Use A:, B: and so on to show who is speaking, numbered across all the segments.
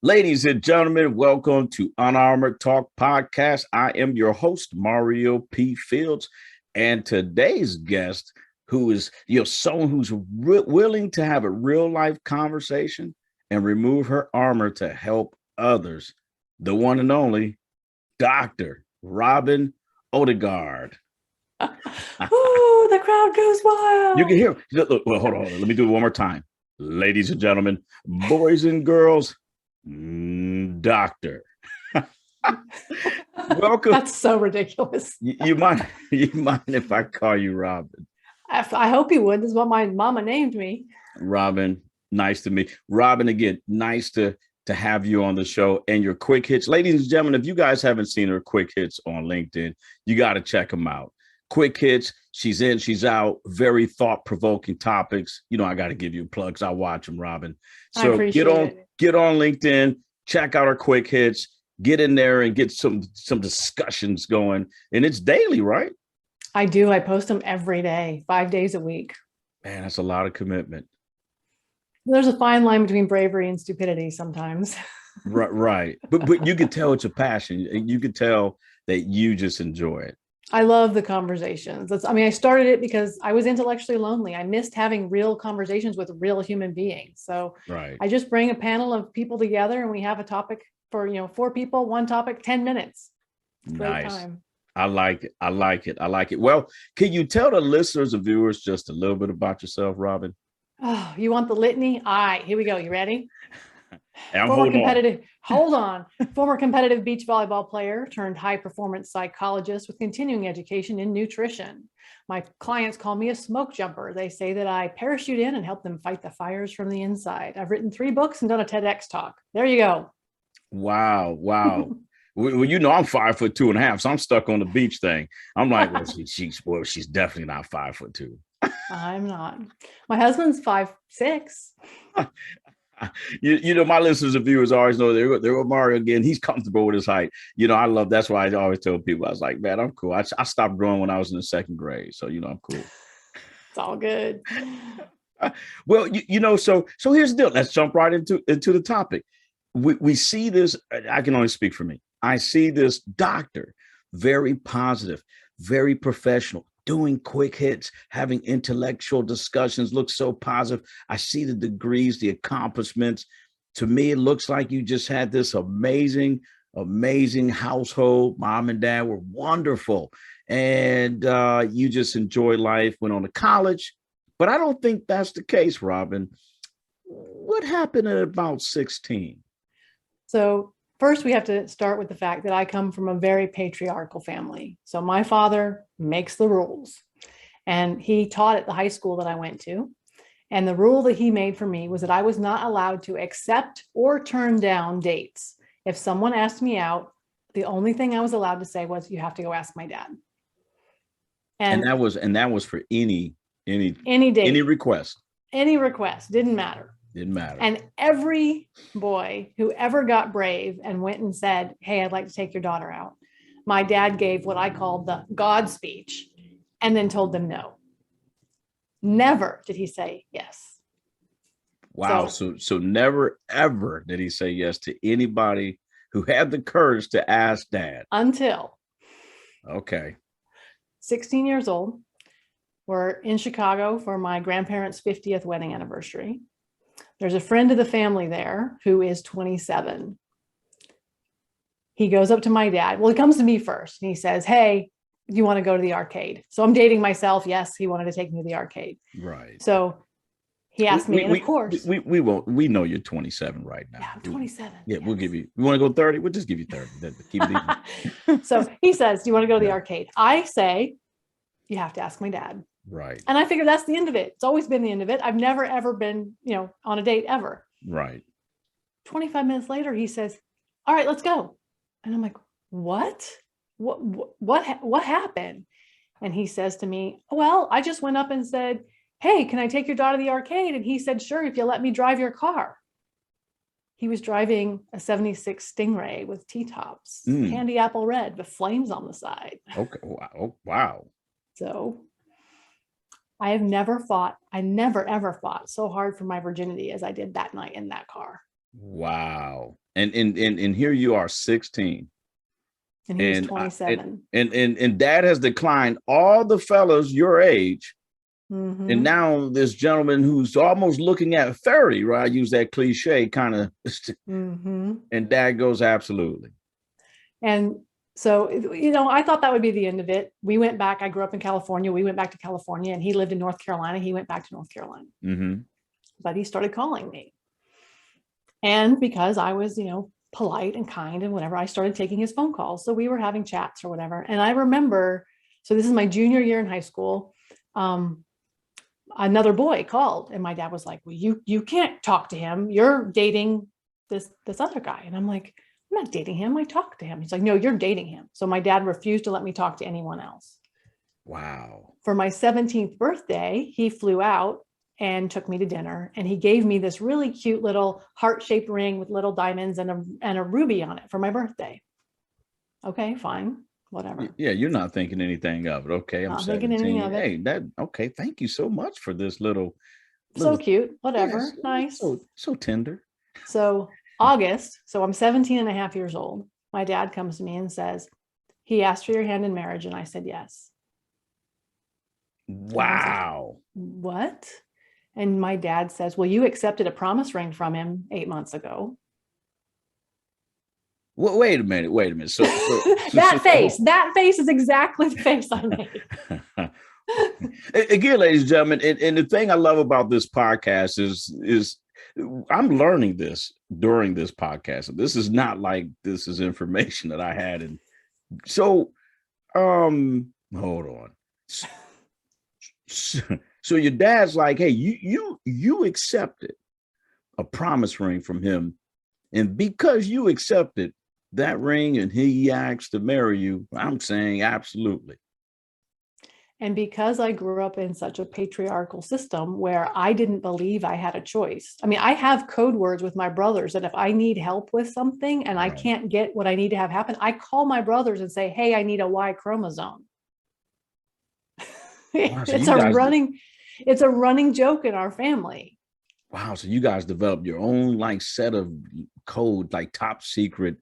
A: Ladies and gentlemen, welcome to Unarmored Talk podcast. I am your host, Mario P. Fields, and today's guest, who is someone who's willing to have a real life conversation and remove her armor to help others, the one and only Dr. Robin Odegaard.
B: Oh, the crowd goes wild.
A: You can hear. Look, well, hold on. Let me do it one more time. Ladies and gentlemen, boys and girls, Doctor. Welcome.
B: That's so ridiculous.
A: You mind if I call you Robin?
B: I hope you would. This is what my mama named me.
A: Robin, nice to meet. Robin, again, nice to have you on the show and your quick hits. Ladies and gentlemen, if you guys haven't seen her quick hits on LinkedIn, you got to check them out. Quick hits. She's in, she's out. Very thought-provoking topics. I got to give you plugs. I watch them, Robin. So get on LinkedIn, check out our quick hits, get in there and get some discussions going. And it's daily, right?
B: I do. I post them every day, 5 days a week.
A: Man, that's a lot of commitment.
B: There's a fine line between bravery and stupidity sometimes.
A: Right. But you can tell it's a passion. You can tell that you just enjoy it.
B: I love the conversations. I started it because I was intellectually lonely. I missed having real conversations with real human beings. So
A: right.
B: I just bring a panel of people together and we have a topic for, 4 people, one topic, 10 minutes.
A: Nice. Time. I like it. Well, can you tell the listeners and viewers just a little bit about yourself, Robin?
B: Oh, you want the litany? All right, here we go. You ready?
A: Former
B: competitive beach volleyball player turned high performance psychologist with continuing education in nutrition. My clients call me a smoke jumper. They say that I parachute in and help them fight the fires from the inside. I've written 3 books and done a TEDx talk. There you go.
A: Wow. Well, I'm 5'2.5", so I'm stuck on the beach thing. I'm like, well, she's definitely not 5'2".
B: I'm not. My husband's 5'6".
A: My listeners and viewers always know they're with Mario again. He's comfortable with his height. I love, that's why I always tell people, I was like, man, I'm cool. I stopped growing when I was in the 2nd grade. So, I'm cool.
B: It's all good.
A: Well, so here's the deal. Let's jump right into the topic. We see this. I can only speak for me. I see this doctor, very positive, very professional, doing quick hits, having intellectual discussions, looks so positive. I see the degrees, the accomplishments. To me, it looks like you just had this amazing household. Mom and dad were wonderful. And you just enjoy life, went on to college. But I don't think that's the case, Robin. What happened at about 16?
B: So first, we have to start with the fact that I come from a very patriarchal family. So my father makes the rules, and he taught at the high school that I went to. And the rule that he made for me was that I was not allowed to accept or turn down dates. If someone asked me out, the only thing I was allowed to say was, you have to go ask my dad.
A: And that was for any date, any request.
B: Any request, didn't matter.
A: Didn't matter.
B: And every boy who ever got brave and went and said, hey, I'd like to take your daughter out, my dad gave what I called the God speech and then told them no. Never did he say yes.
A: Wow. So never, ever did he say yes to anybody who had the courage to ask dad.
B: Until.
A: Okay.
B: 16 years old. We're in Chicago for my grandparents' 50th wedding anniversary. There's a friend of the family there who is 27. He goes up to my dad. Well, he comes to me first and he says, hey, do you want to go to the arcade? So I'm dating myself. Yes, he wanted to take me to the arcade.
A: Right.
B: So he asked me, and of course.
A: We won't. We know you're 27 right now.
B: Yeah, I'm 27.
A: Yeah, yes. We'll give you. You want to go 30? We'll just give you 30. Keep it
B: even. So he says, do you want to go to the arcade? I say, you have to ask my dad.
A: Right.
B: And I figure that's the end of it. It's always been the end of it. I've never, ever been, on a date ever.
A: Right.
B: 25 minutes later, he says, all right, let's go. And I'm like, what happened? And he says to me, well, I just went up and said, hey, can I take your daughter to the arcade? And he said, sure, if you let me drive your car. He was driving a 76 Stingray with T-tops, candy apple red with flames on the side.
A: Okay. Wow.
B: So I never ever fought so hard for my virginity as I did that night in that car.
A: Wow. And here you are 16.
B: And he was 27.
A: And dad has declined all the fellows your age.
B: Mm-hmm.
A: And now this gentleman who's almost looking at 30, right? I use that cliche kind of,
B: Mm-hmm.
A: and dad goes, absolutely.
B: And so, I thought that would be the end of it. We went back. I grew up in California. We went back to California, and he lived in North Carolina. He went back to North Carolina.
A: Mm-hmm.
B: But he started calling me. And because I was, polite and kind and whatever, I started taking his phone calls. So we were having chats or whatever. And I remember, so this is my junior year in high school. Another boy called, and my dad was like, well, you can't talk to him. You're dating this other guy. And I'm like, I'm not dating him. I talked to him. He's like, no, you're dating him. So my dad refused to let me talk to anyone else.
A: Wow.
B: For my 17th birthday, he flew out and took me to dinner, and he gave me this really cute little heart-shaped ring with little diamonds and a ruby on it for my birthday. Okay, fine, whatever.
A: Yeah, you're not thinking anything of it. Okay, I'm
B: Not
A: 17.
B: thinking anything of it.
A: Hey, okay. Thank you so much for this little
B: So cute, whatever,
A: yes,
B: nice.
A: So tender.
B: So August, so I'm 17 and a half years old. My dad comes to me and says, he asked for your hand in marriage, and I said yes.
A: Wow.
B: Like, what? And my dad says, well, you accepted a promise ring from him 8 months ago.
A: Well, wait a minute. So
B: that face is exactly the face I made.
A: Again, ladies and gentlemen, and the thing I love about this podcast is I'm learning this during this podcast. This is not like this is information that I had. And so, hold on. So your dad's like, hey, you accepted a promise ring from him, and because you accepted that ring and he asked to marry you, I'm saying absolutely.
B: And because I grew up in such a patriarchal system where I didn't believe I had a choice. I mean, I have code words with my brothers that if I need help with something and I can't get what I need to have happen, I call my brothers and say, hey, I need a Y chromosome. Wow, so it's a running joke in our family.
A: Wow. So you guys developed your own like set of code, like top secret,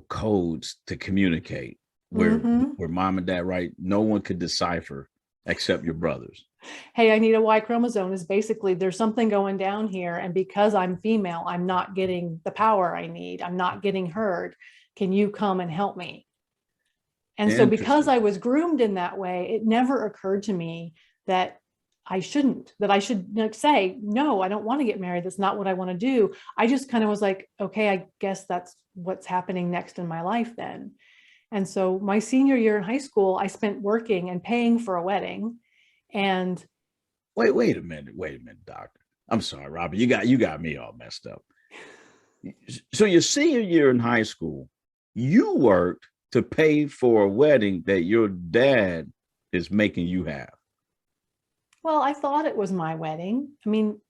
A: codes to communicate where mom and dad, right? No one could decipher except your brothers. Hey,
B: I need a Y chromosome is basically there's something going down here. And because I'm female, I'm not getting the power I need. I'm not getting heard. Can you come and help me? And so because I was groomed in that way, it never occurred to me that I should say, no, I don't want to get married. That's not what I want to do. I just kind of was like, okay, I guess that's what's happening next in my life then. And so my senior year in high school, I spent working and paying for a wedding. And
A: wait a minute, doctor. I'm sorry, Robert, you got me all messed up. So your senior year in high school, you worked to pay for a wedding that your dad is making you have.
B: Well, I thought it was my wedding. I mean,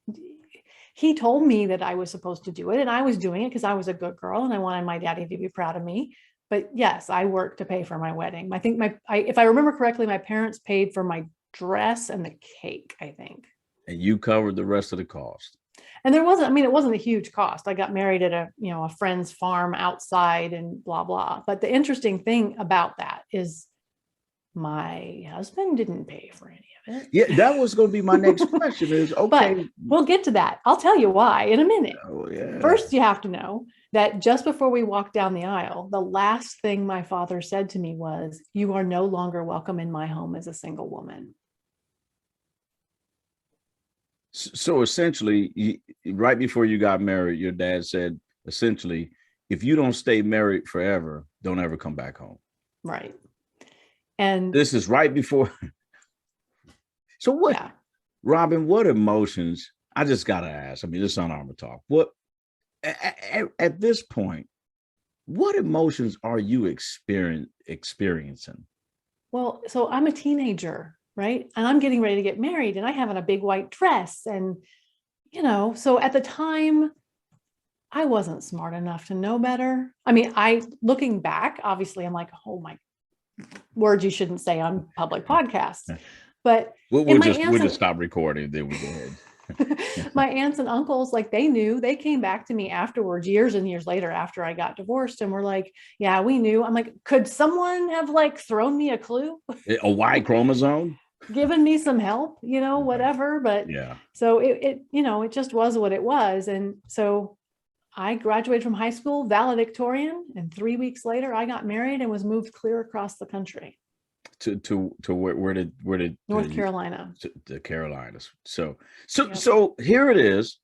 B: he told me that I was supposed to do it, and I was doing it because I was a good girl and I wanted my daddy to be proud of me. But yes, I worked to pay for my wedding. I think if I remember correctly, my parents paid for my dress and the cake, I think.
A: And you covered the rest of the cost.
B: And it wasn't a huge cost. I got married at a friend's farm outside and blah, blah. But the interesting thing about that is my husband didn't pay for any of it.
A: Yeah, that was going to be my next question is, okay.
B: But we'll get to that. I'll tell you why in a minute.
A: Oh, yeah.
B: First, you have to know that just before we walked down the aisle, the last thing my father said to me was, you are no longer welcome in my home as a single woman.
A: So essentially, right before you got married, your dad said, essentially, if you don't stay married forever, don't ever come back home.
B: Right. And
A: this is right before. So what, yeah. Robin, what emotions, I just got to ask, I mean, this is Unarmored Talk. What, at this point, what emotions are you experiencing?
B: Well, so I'm a teenager, right? And I'm getting ready to get married and I have on a big white dress. And, so at the time, I wasn't smart enough to know better. I mean, looking back, obviously, I'm like, oh my, words you shouldn't say on public podcasts. But
A: we'll just stop recording, then we go ahead.
B: My aunts and uncles, like they knew, they came back to me afterwards, years and years later after I got divorced, and were like, yeah, we knew. I'm like, could someone have like thrown me a clue?
A: A Y chromosome?
B: Given me some help,
A: Right.
B: whatever. But
A: Yeah.
B: so it just was what it was. And so I graduated from high school valedictorian, and 3 weeks later I got married and was moved clear across the country.
A: To where did
B: North Carolina.
A: to the Carolinas? So
B: Yep.
A: so here it is.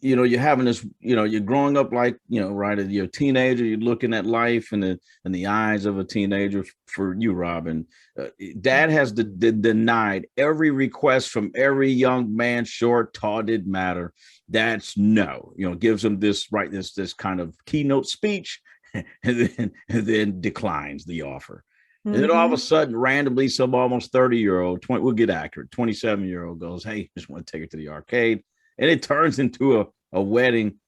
A: You're having this. You're growing up like right as you're a teenager. You're looking at life in the eyes of a teenager. For you, Robin, Dad has denied every request from every young man, short, tall, didn't matter. That's no. Gives him this kind of keynote speech, and then declines the offer. And then all of a
B: Mm-hmm.
A: sudden, randomly, some almost 30-year-old, 20, we'll get accurate, 27-year-old goes, hey, just want to take her to the arcade. And it turns into a wedding,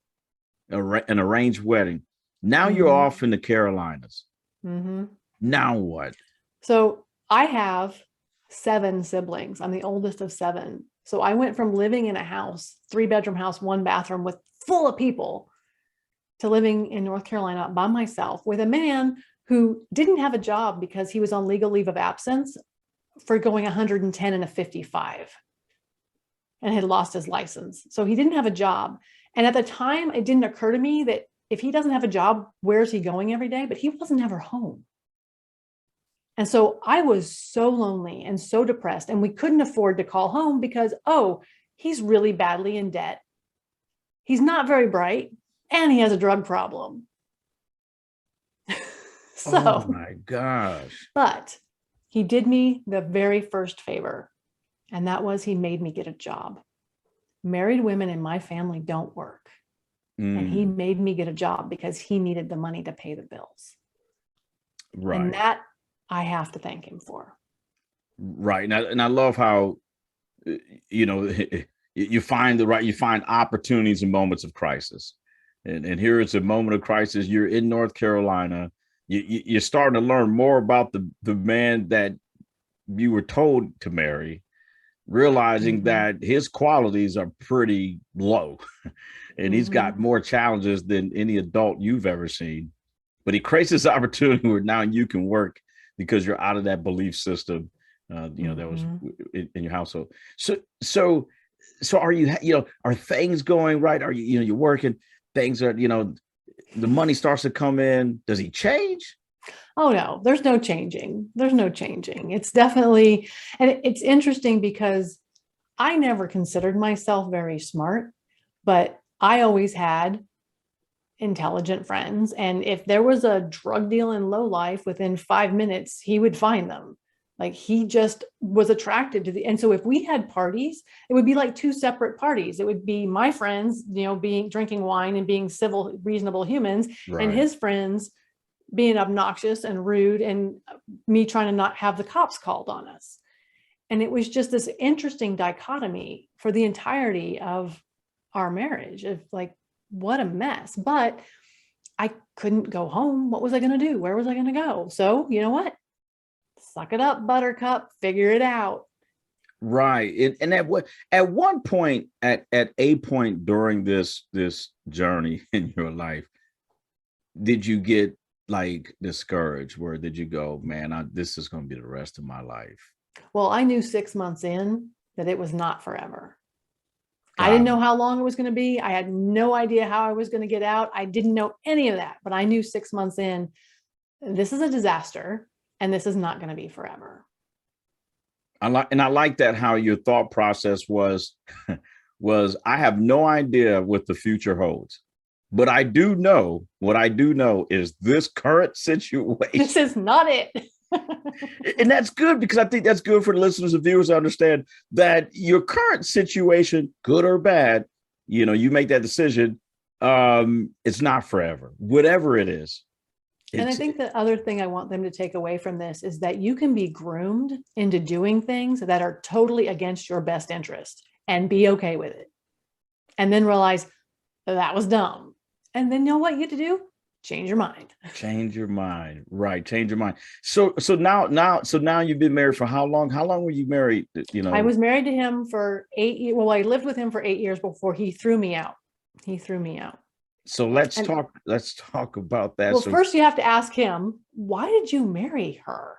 A: an arranged wedding. Now you're
B: Mm-hmm.
A: off in the Carolinas.
B: Mm-hmm.
A: Now what?
B: So I have 7 siblings. I'm the oldest of 7. So I went from living in a house, 3-bedroom house, 1 bathroom with full of people, to living in North Carolina by myself with a man who didn't have a job because he was on legal leave of absence for going 110 and a 55 and had lost his license. So he didn't have a job. And at the time, it didn't occur to me that if he doesn't have a job, where's he going every day? But he wasn't ever home. And so I was so lonely and so depressed, and we couldn't afford to call home because, oh, he's really badly in debt. He's not very bright, and he has a drug problem.
A: Oh
B: So,
A: my gosh.
B: but he did me the very first favor, and that was he made me get a job. Married women in my family don't work. And he
A: Mm,
B: made me get a job because he needed the money to pay the bills. And
A: right.
B: that I have to thank him for.
A: Right. And I love how uh, you know you find you find opportunities in moments of crisis. And here it's a moment of crisis. You're in North Carolina. You're starting to learn more about the man that you were told to marry, realizing
B: Mm-hmm.
A: that his qualities are pretty low and he's got
B: Mm-hmm.
A: more challenges than any adult you've ever seen. But he creates this opportunity where now you can work because you're out of that belief system, that was
B: Mm-hmm.
A: in your household. So are are things going right? Are you're working? Things are, the money starts to come in. Does he change?
B: Oh no, there's no changing. There's no changing. It's definitely, and it's interesting because I never considered myself very smart, but I always had intelligent friends. And if there was a drug deal in low life, within 5 minutes, he would find them. Like he just was attracted to and so if we had parties, it would be like 2 separate parties. It would be my friends, being drinking wine and being civil, reasonable humans, and
A: Right.
B: his friends being obnoxious and rude, and me trying to not have the cops called on us. And it was just this interesting dichotomy for the entirety of our marriage of like, what a mess. But I couldn't go home. What was I going to do? Where was I going to go? So, you know what? Suck it up, buttercup, figure it out.
A: Right. And at one point, at a point during this journey in your life, did you get like discouraged? Where did you go, man, this is going to be the rest of my life?
B: Well, I knew 6 months in that it was not forever. I didn't
A: Got
B: know
A: it.
B: how long it was going to be. I had no idea how I was going to get out. I didn't know any of that, but I knew 6 months in, this is a disaster and this is not going to be forever.
A: I like that how your thought process was was I have no idea what the future holds. But I do know what I do know is this current
B: This
A: situation.
B: is not it.
A: And that's good because I think that's good for the listeners and viewers to understand that your current situation, good or bad, you make that decision. It's not forever, whatever it is.
B: And I
A: It's
B: think the other thing I want them to take away from this is that you can be groomed into doing things that are totally against your best interest and be okay with it. And then realize that was dumb. And then you know what you have to do? change your mind.
A: Change your mind. Right. Change your mind. So now you've been married for how long? How long were you married?
B: I was married to him for 8 years. Well, I lived with him for 8 years before he threw me out. He threw me out.
A: So let's
B: And
A: talk about that.
B: well,
A: So
B: first you have to ask him, why did you marry her?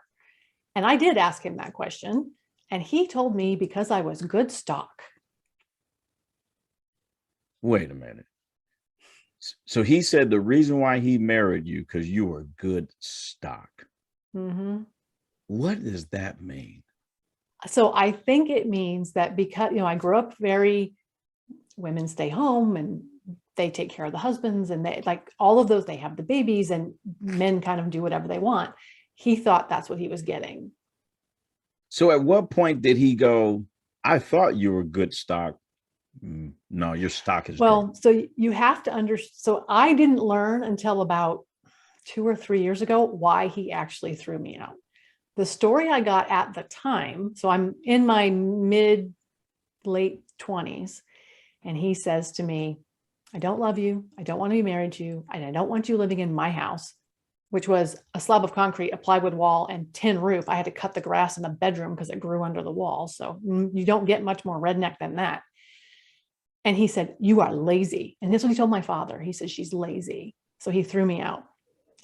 B: And I did ask him that question. And he told me because I was good stock.
A: wait a minute. So he said the reason why he married you because you were good stock.
B: Mm-hmm.
A: What does that mean?
B: So I think it means that because, I grew up women stay home and they take care of the husbands and they like all of those, they have the babies and men kind of do whatever they want. He thought that's what he was getting.
A: So at what point did he go, I thought you were good stock? No, your stock is
B: Well,
A: good.
B: so you have to understand. So I didn't learn until about 2 or 3 years ago why he actually threw me out. The story I got at the time, so I'm in my late 20s, and he says to me, I don't love you. I don't want to be married to you. And I don't want you living in my house, which was a slab of concrete, a plywood wall, and tin roof. I had to cut the grass in the bedroom because it grew under the wall. So you don't get much more redneck than that. And he said, you are lazy. And this is what he told my father. He said, she's lazy. So he threw me out.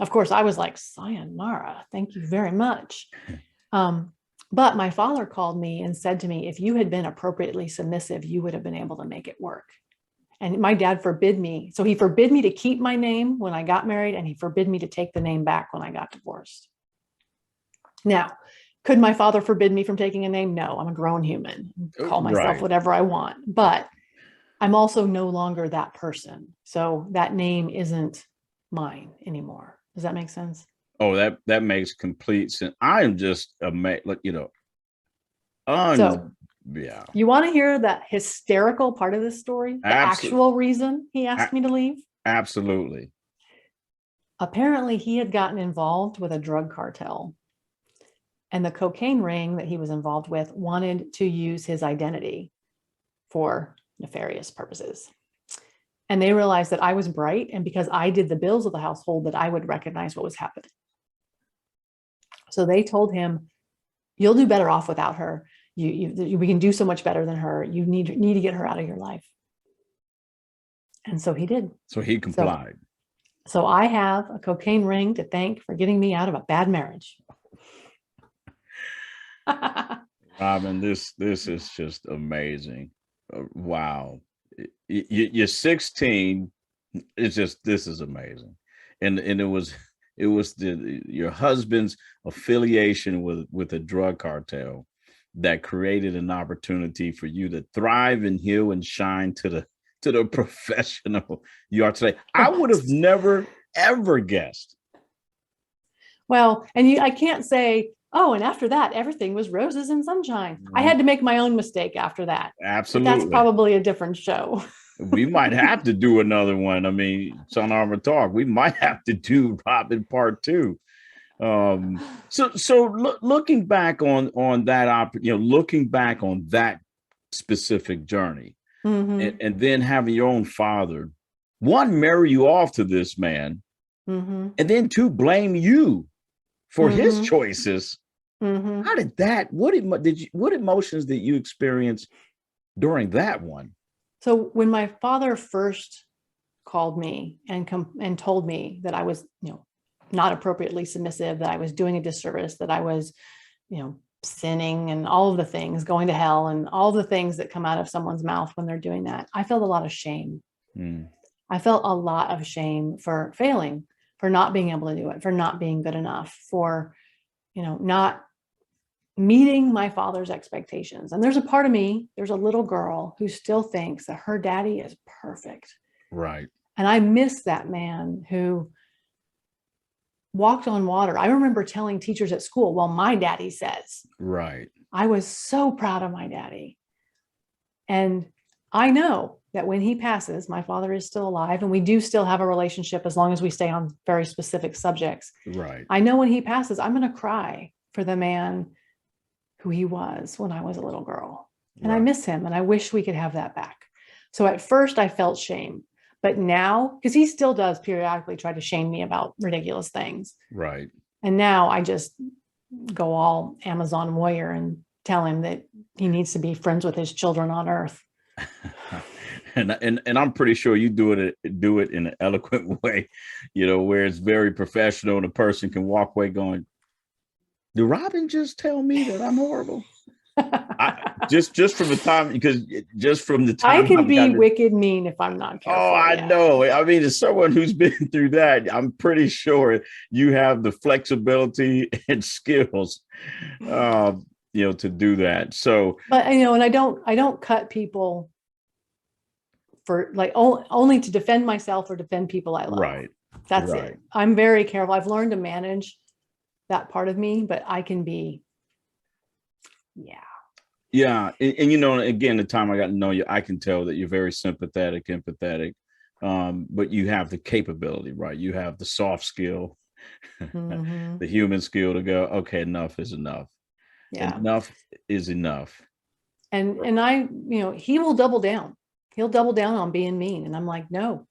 B: Of course, I was like, sayonara, thank you very much. But my father called me and said to me, if you had been appropriately submissive, you would have been able to make it work. And my dad forbid me. So he forbid me to keep my name when I got married, and he forbid me to take the name back when I got divorced. Now, could my father forbid me from taking a name? No, I'm a grown human. Call myself whatever I want. But I'm also no longer that person. So that name isn't mine anymore. Does that make sense?
A: Oh, that makes complete sense. I am just amazed,
B: So
A: yeah,
B: you want to hear that hysterical part of this story? The actual reason he asked me to leave?
A: absolutely.
B: Apparently, he had gotten involved with a drug cartel. And the cocaine ring that he was involved with wanted to use his identity for nefarious purposes. And they realized that I was bright, and because I did the bills of the household, that I would recognize what was happening. So they told him, you'll do better off without her. We can do so much better than her. You need to get her out of your life. And so he did.
A: So he complied.
B: So I have a cocaine ring to thank for getting me out of a bad marriage.
A: Robin, this is just amazing. Wow. You're 16. It's just, this is amazing. And it was your husband's affiliation with a drug cartel that created an opportunity for you to thrive and heal and shine to the professional you are today. I would have never ever guessed.
B: Well, and I can't say, oh, and after that, everything was roses and sunshine. I had to make my own mistake after that.
A: Absolutely.
B: But that's probably a different show.
A: We might have to do another one. I mean, it's Unarmored Talk. We might have to do Robin Part 2. Looking back on that, looking back on that specific journey, and then having your own father, one, marry you off to this man, and then two, blame you for his choices. How did that? What emotions did you experience during that one?
B: So when my father first called me and told me that I was, not appropriately submissive, that I was doing a disservice, that I was, sinning and all of the things, going to hell and all the things that come out of someone's mouth when they're doing that, I felt a lot of shame. I felt a lot of shame for failing, for not being able to do it, for not being good enough, for, not meeting my father's expectations. And there's a part of me, there's a little girl who still thinks that her daddy is perfect.
A: Right.
B: And I miss that man who walked on water. I remember telling teachers at school, well, my daddy says.
A: Right.
B: I was so proud of my daddy. And I know that when he passes, my father is still alive, and we do still have a relationship as long as we stay on very specific subjects.
A: Right.
B: I know when he passes, I'm going to cry for the man who he was when I was a little girl. And I miss him, and I wish we could have that back. So at first I felt shame, But now, because he still does periodically try to shame me about ridiculous things.
A: Right.
B: And now I just go all Amazon warrior and tell him that he needs to be friends with his children on earth.
A: And I'm pretty sure you do it in an eloquent way, where it's very professional and a person can walk away going, did Robin just tell me that I'm horrible? Just from the time, because just from the time
B: I can be wicked mean if I'm not careful.
A: Oh, I know. I mean, as someone who's been through that, I'm pretty sure you have the flexibility and skills, to do that. So,
B: but and I don't cut people for like only to defend myself or defend people I love.
A: Right.
B: That's it. I'm very careful. I've learned to manage that part of me, but I can be,
A: Yeah. And again, the time I got to know you, I can tell that you're very sympathetic, empathetic, but you have the capability, right? You have the soft skill, the human skill to go, okay, enough is enough.
B: Yeah.
A: Enough is enough.
B: And I, he will double down. He'll double down on being mean. And I'm like, no,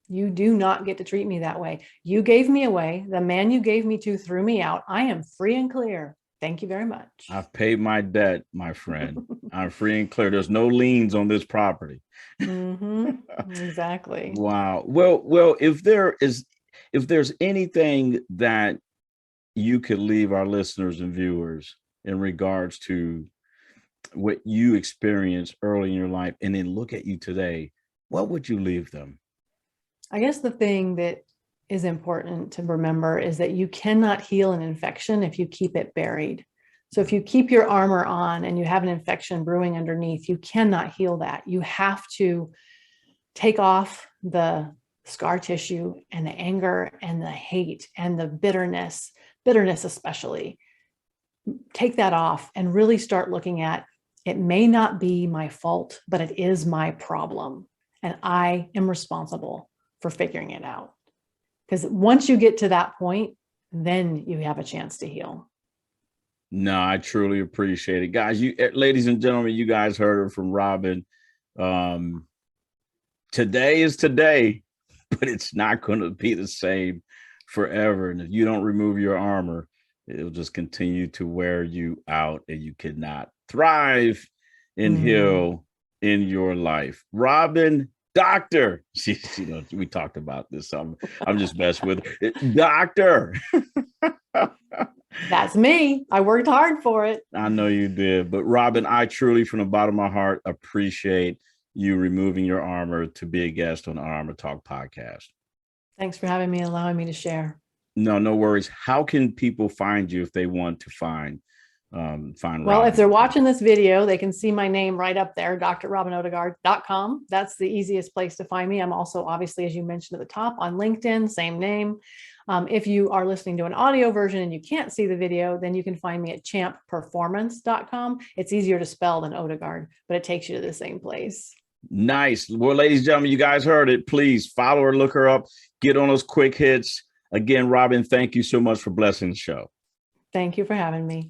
B: you do not get to treat me that way. You gave me away. The man you gave me to threw me out. I am free and clear. Thank you very much.
A: I've paid my debt, my friend. I'm free and clear. There's no liens on this property.
B: Exactly.
A: Wow. Well, if there's anything that you could leave our listeners and viewers in regards to what you experienced early in your life and then look at you today, what would you leave them?
B: I guess the thing that is important to remember is that you cannot heal an infection if you keep it buried. So if you keep your armor on and you have an infection brewing underneath, you cannot heal that. You have to take off the scar tissue and the anger and the hate and the bitterness especially. Take that off and really start looking at, it may not be my fault, but it is my problem. And I am responsible for figuring it out. Because once you get to that point, then you have a chance to heal.
A: No, I truly appreciate it. Guys, ladies and gentlemen, you guys heard it from Robin. Today is today, but it's not going to be the same forever. And if you don't remove your armor, it'll just continue to wear you out and you cannot thrive and heal in your life. Robin, Doctor, we talked about this. I'm just messing with it. Doctor.
B: That's me. I worked hard for it.
A: I know you did. But Robin, I truly, from the bottom of my heart, appreciate you removing your armor to be a guest on the Unarmored Talk podcast.
B: Thanks for having me and allowing me to share.
A: No worries. How can people find you if they want to find
B: Well,
A: Robin?
B: if they're watching this video, they can see my name right up there, drrobinodegaard.com. That's the easiest place to find me. I'm also, obviously, as you mentioned at the top, on LinkedIn, same name. If you are listening to an audio version and you can't see the video, then you can find me at champperformance.com. It's easier to spell than Odegaard, but it takes you to the same place.
A: Nice. Well, ladies and gentlemen, you guys heard it. Please follow her, look her up, get on those quick hits. Again, Robin, thank you so much for blessing the show.
B: Thank you for having me.